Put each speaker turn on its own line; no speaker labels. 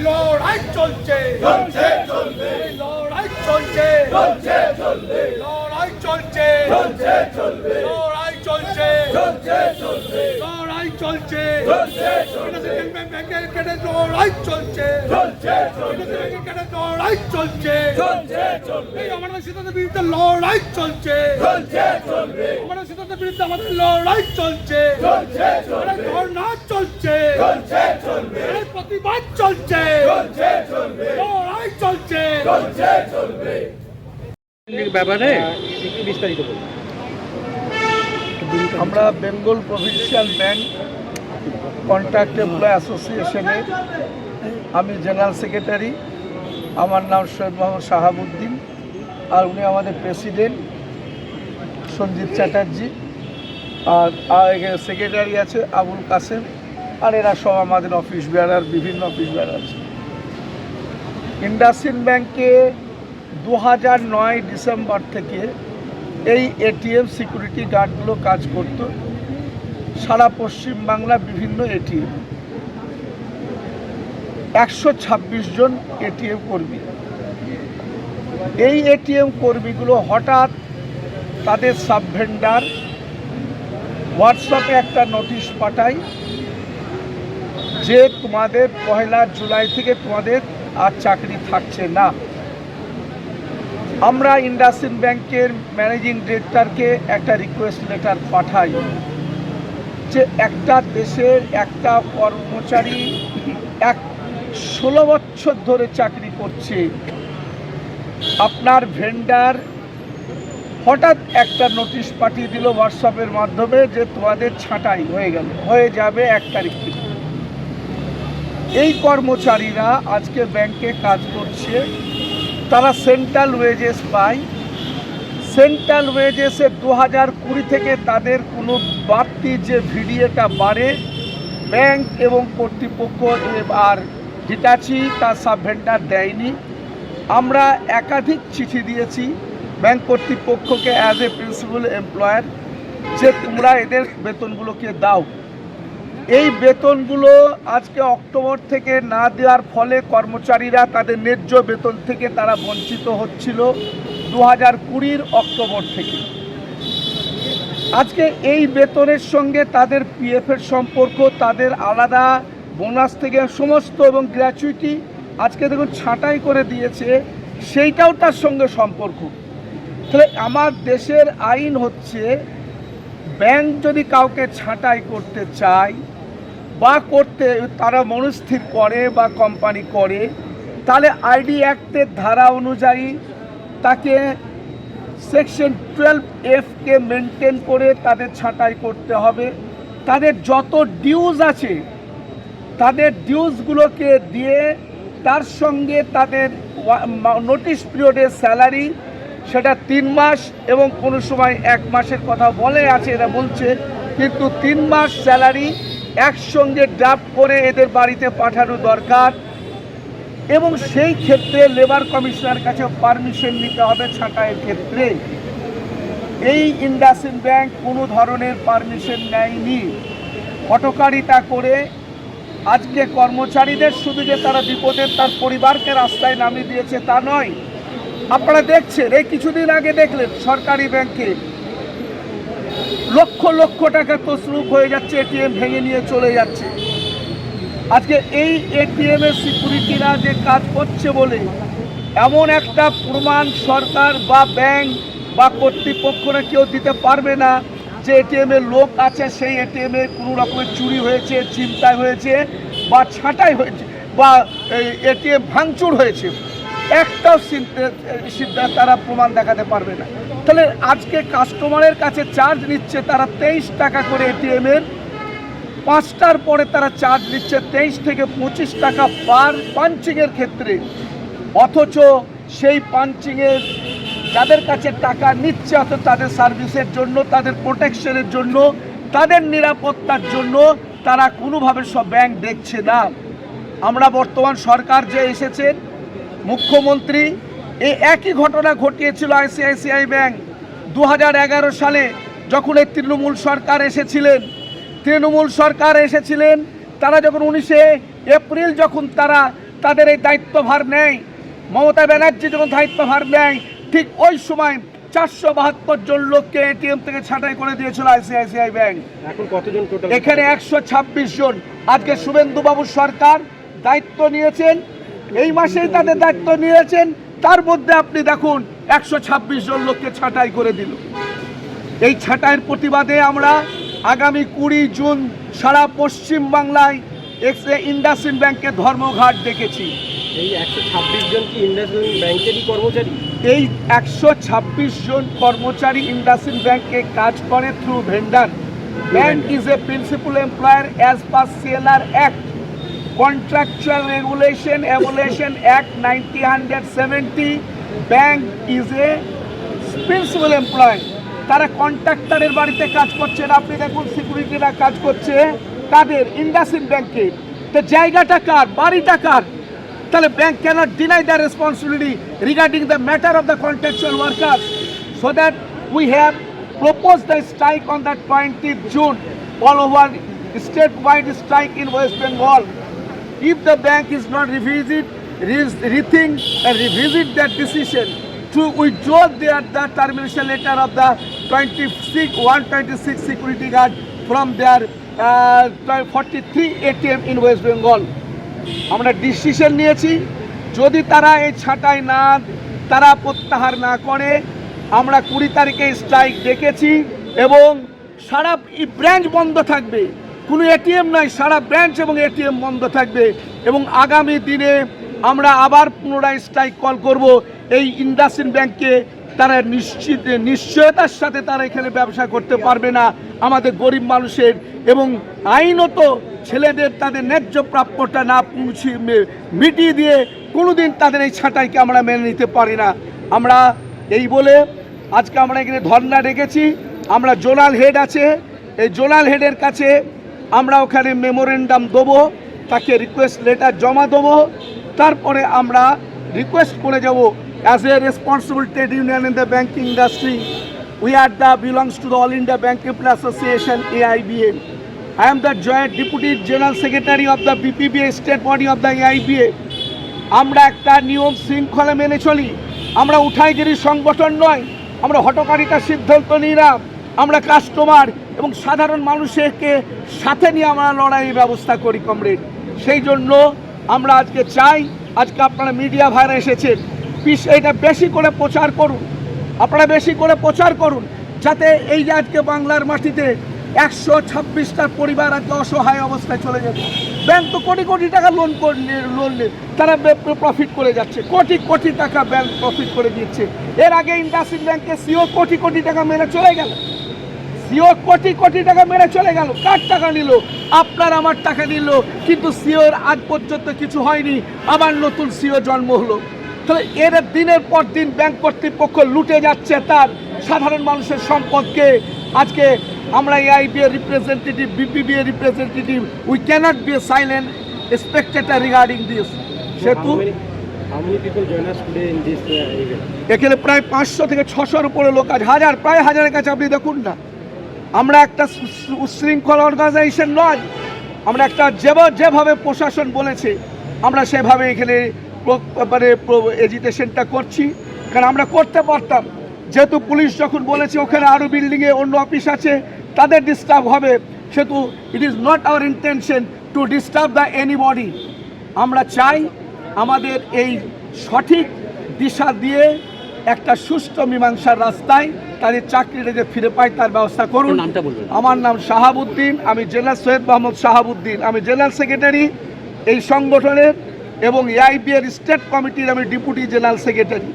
লড়াই চলছে
চলছে চলবে
লড়াই চলছে
চলছে চলবে
লড়াই চলছে
চলছে চলবে
লড়াই চলছে
চলছে চলবে
লড়াই চলছে
চলছে চলবে
ব্যাংকের কেটে লড়াই চলছে
চলছে চলবে
ব্যাংকের কেটে লড়াই চলছে
চলছে চলবে
এই আমাদের সিদ্ধান্তের বিরুদ্ধে লড়াই চলছে
চলছে চলবে
আমাদের সিদ্ধান্তের বিরুদ্ধে আমাদের লড়াই চলছে
চলছে চলবে
ধর্ণা চলছে
চলছে চলবে
প্রতিবাদ চলছে
চলছে চলবে
লড়াই চলছে
চলছে চলবে
ব্যাপারে
বিস্তারিত বলুন।
আমরা Bengal provincial bank contract employ অ্যাসোসিয়েশনের আমি জেনারেল সেক্রেটারি। আমার নাম সৈয়দ মোহাম্মদ শাহাবুদ্দিন, আর উনি আমাদের প্রেসিডেন্ট সঞ্জিত চ্যাটার্জি, আর এখানে সেক্রেটারি আছে আবুল কাসেম, আর এরা সব আমাদের অফিস বেয়ারার, বিভিন্ন অফিস বেয়ারার আছে। ইন্ডাসইন্ড ব্যাংকে 2009 ডিসেম্বর থেকে এই এটিএম সিকিউরিটি গার্ডগুলো কাজ করত সারা পশ্চিমবাংলা বিভিন্ন এটিএম। 126 জন এটিএম কর্মী। এই এটিএম কর্মীগুলো হঠাৎ তাদের সাব ভেন্ডার হোয়াটসঅ্যাপে একটা নোটিশ পাঠায় যে তোমাদের 1 জুলাই থেকে তোমাদের আর চাকরি থাকছে না। আমরা ইন্ডাসইন্ড ব্যাংকের ম্যানেজিং ডিরেক্টরকে একটা রিকোয়েস্ট লেটার পাঠাই যে একটা দেশের একটা কর্মচারী 16 বছর ধরে চাকরি করছে, আপনার ভেন্ডার হঠাৎ একটা নোটিশ পাঠিয়ে দিল হোয়াটসঅ্যাপের মাধ্যমে যে তোমাদের ছাঁটাই হয়ে যাবে 1 তারিখ থেকে। এই কর্মচারীরা আজকে ব্যাংকে কাজ করছে, তারা সেন্ট্রাল ওয়েজেস পায়। সেন্ট্রাল ওয়েজেসে 2020 থেকে তাদের কোনো বাড়তি যে ভিডিওটা বাড়ে ব্যাংক এবং কর্তৃপক্ষ আর হিটাচি তার সাব ভেন্ডার দেয়নি। আমরা একাধিক চিঠি দিয়েছি ব্যাংক কর্তৃপক্ষকে অ্যাজ এ প্রিন্সিপাল এমপ্লয়ার যে তোমরা এদের বেতনগুলোকে দাও। এই বেতনগুলো আজকে অক্টোবর থেকে না দেওয়ার ফলে কর্মচারীরা তাদের ন্যায্য বেতন থেকে তারা বঞ্চিত হচ্ছিল 2020 অক্টোবর থেকে। আজকে এই বেতনের সঙ্গে তাদের পিএফের সম্পর্ক, তাদের আলাদা বোনাস থেকে সমস্ত এবং গ্র্যাচুইটি আজকে দেখুন ছাঁটাই করে দিয়েছে, সেইটাও তার সঙ্গে সম্পর্ক। তাহলে আমার দেশের আইন হচ্ছে ব্যাংক যদি কাউকে ছাঁটাই করতে চায় বা করতে তারা মনস্থির করে বা কোম্পানি করে, তাহলে আইডি অ্যাক্টের ধারা অনুযায়ী তাকে সেকশন 12F-কে মেনটেন করে তাদের ছাঁটাই করতে হবে। তাদের যত ডিউজ আছে তাদের ডিউজগুলোকে দিয়ে তার সঙ্গে তাদের নোটিশ পিরিয়ডের স্যালারি সেটা 3 মাস এবং কোনো সময় 1 মাসের কথা বলে আছে, এরা বলছে, কিন্তু 3 মাস স্যালারি একসঙ্গে ড্রাফট করে এদের বাড়িতে পাঠানো দরকার। এবং সেই ক্ষেত্রে লেবার কমিশনার কাছে পারমিশন নিতে হবে ছাঁটাইয়ের ক্ষেত্রে। এই ইন্ডাসইন্ড ব্যাংক কোনো ধরনের পারমিশন নেয়নি, হঠকারিতা করে আজকে কর্মচারীদের শুধু যে তারা বিপদে তার পরিবারকে রাস্তায় নামিয়ে দিয়েছে তা নয়। আপনারা দেখছেন, এই কিছুদিন আগে দেখলেন সরকারি ব্যাংকে লক্ষ লক্ষ টাকা তছরূপ হয়ে যাচ্ছে, এটিএম ভেঙে নিয়ে চলে যাচ্ছে। আজকে এই এটিএমের সিকিউরিটিরা যে কাজ করছে বলে এমন একটা প্রমাণ সরকার বা ব্যাংক বা কর্তৃপক্ষরা কেউ দিতে পারবে না যে এটিএমের লোক আছে, সেই এটিএমে কোনো রকমের চুরি হয়েছে, ছিনতাই হয়েছে বা ছাঁটাই হয়েছে বা এটিএম ভাঙচুর হয়েছে, একটাও সিদ্ধান্ত তারা প্রমাণ দেখাতে পারবে না। তাহলে আজকে কাস্টমারের কাছে চার্জ নিচ্ছে তারা 23 টাকা করে এটিএমের, 5টার পরে তারা চার্জ নিচ্ছে 23 থেকে 25 টাকা পার পাঞ্চিংয়ের ক্ষেত্রে। অথচ সেই পাঞ্চিংয়ের যাদের কাছে টাকা নিচ্ছে অর্থাৎ তাদের সার্ভিসের জন্য, তাদের প্রোটেকশনের জন্য, তাদের নিরাপত্তার জন্য তারা কোনোভাবে সব ব্যাংক দেখছে না। আমরা বর্তমান সরকার যে এসেছেন, মুখ্যমন্ত্রী এই একই ঘটনা ঘটিয়েছিল আইসিআইসিআই ব্যাংক 2011 সালে যখন এই তৃণমূল সরকার এসেছিলেন। তারা যখন 19 এপ্রিল যখন তারা তাদের এই দায়িত্বভার নেয়, মমতা ব্যানার্জি যখন দায়িত্বভার নেয় ঠিক ওই সময় 472 জন লোককে এটিএম থেকে ছাঁটাই করে দিয়েছিল আইসিআইসিআই ব্যাংক।
এখন কতজন টোটাল?
এখানে 126 জন। আজকে শুভেন্দুবাবু সরকার দায়িত্ব নিয়েছেন, এই মাসেই তাদের দায়িত্ব নিয়েছেন, তার মধ্যে আপনি দেখুন 126 জন লোককে ছাঁটাই করে দিল। এই ছাঁটাইয়ের প্রতিবাদে আমরা আগামী 20 জুন সারা পশ্চিম বাংলায় ইন্ডাসইন্ড ব্যাংকের ধর্মঘট ডেকেছি।
এই 126 জন কি ইন্ডাসইন্ড ব্যাংকেরই কর্মচারী?
এই 126 জন কর্মচারী ইন্ডাসইন্ড ব্যাংকে কাজ করে through vendor. Bank is a principal employer as per CLR act, contractual regulation evaluation act 1970। Bank is a principal employer. তারা কন্ট্রাক্টরের বাড়িতে কাজ করছে না, আপনি দেখুন সিকিউরিটিরা কাজ করছে কাদের? ইন্ডাসইন্ড ব্যাংকে। তো জায়গাটা কার? বাড়িটা কার? তাহলে bank cannot deny the responsibility regarding the matter of the contractual workers. So that we have proposed the strike on the 20th June, all over statewide strike in West Bengal. If the bank is not rethink and revisit that decision to withdraw the termination letter of the 126 security guard from their 43 ATM in West Bengal. আমরা decision নিয়েছি, যদি তারা এই ছাঁটাই না তারা প্রত্যাহার না করে, আমরা 20 তারিখে স্ট্রাইক ডেকেছি এবং সারা ব্রাঞ্চ বন্ধ থাকবে, কোনো এটিএম নাই, সারা ব্রাঞ্চ এবং এটিএম বন্ধ থাকবে। এবং আগামী দিনে আমরা আবার পুনরায় স্ট্রাইক কল করব। এই ইন্ডাসইন্ড ব্যাংকে তারা নিশ্চয়তার সাথে তারা এখানে ব্যবসা করতে পারবে না আমাদের গরিব মানুষের, এবং আইনত ছেলেদের তাদের ন্যায্য প্রাপ্যটা না মিটিয়ে দিয়ে কোনোদিন তাদের এই ছাঁটাইকে আমরা মেনে নিতে পারি না। আমরা এই বলে আজকে আমরা এখানে ধর্ণা রেখেছি। আমরা জোনাল হেড আছে, এই জোনাল হেডের কাছে আমরা ওখানে মেমোরেন্ডাম দেবো, তাকে রিকোয়েস্ট লেটার জমা দেবো, তারপরে আমরা রিকোয়েস্ট করে যাব as a responsible trade union in the banking industry we are the belongs to the all India bank employee association AIBA. I am the joint deputy general secretary of the BPBA state body of the AIBA. আমরা একটা নিয়ম শৃঙ্খলা মেনে চলি, আমরা উঠাইগিরির সংগঠন নয়, আমরা হটকারিতার সিদ্ধান্ত নিই না, আমরা কাস্টমার এবং সাধারণ মানুষকে সাথে নিয়ে আমরা লড়াই ব্যবস্থা করি কমরেড। সেই জন্য আমরা আজকে চাই, আজকে আপনারা মিডিয়া ভাইরা এসেছেন, এটা বেশি করে প্রচার করুন, আপনারা বেশি করে প্রচার করুন, যাতে এই যে আজকে বাংলার মাটিতে 126টা পরিবার আজকে অসহায় অবস্থায় চলে যাবে। ব্যাংক তো কোটি কোটি টাকা লোন তারা প্রফিট করে যাচ্ছে, কোটি কোটি টাকা ব্যাংক প্রফিট করে দিচ্ছে। এর আগে ইন্ডাসইন্ড ব্যাংকে সিও কোটি কোটি টাকা মেরে চলে গেল, সিও কোটি কোটি টাকা মেরে চলে গেল। কার টাকা নিল? আপনার আমার টাকা নিল, কিন্তু সিওর আজ পর্যন্ত কিছু হয়নি, আবার নতুন সিও জন্ম হলো। তাহলে এর দিনের পর দিন ব্যাংক কর্তৃপক্ষ লুটে যাচ্ছে তার সাধারণ মানুষের সম্পদকে। আজকে আমরা AIBA representative, BPBA representative, we cannot be a silent spectator regarding this. সেহেতু এখানে প্রায় 500 থেকে 600-র উপরে লোক আছে, প্রায় হাজারের কাছে আপনি দেখুন না। আমরা একটা উশৃঙ্খল অর্গানাইজেশন নয়, আমরা একটা যেভাবে প্রশাসন বলেছে আমরা সেভাবে এখানে মানে এজিটেশনটা করছি। কারণ আমরা করতে পারতাম, যেহেতু পুলিশ যখন বলেছে ওখানে আরও বিল্ডিংয়ে অন্য অফিস আছে তাদের ডিস্টার্ব হবে, সেহেতু it is not our intention to disturb the anybody. আমরা চাই আমাদের এই সঠিক দিশা দিয়ে একটা সুষ্ঠু মীমাংসার রাস্তায় তাদের চাকরিটা যে ফিরে পায় তার ব্যবস্থা করুন। আমার নাম শাহাবুদ্দিন, আমি জেনারেল সৈয়দ মোহাম্মদ শাহাবুদ্দিন, আমি জেনারেল সেক্রেটারি এই সংগঠনের, এবং AIBA স্টেট কমিটির আমি ডেপুটি জেনারেল সেক্রেটারি।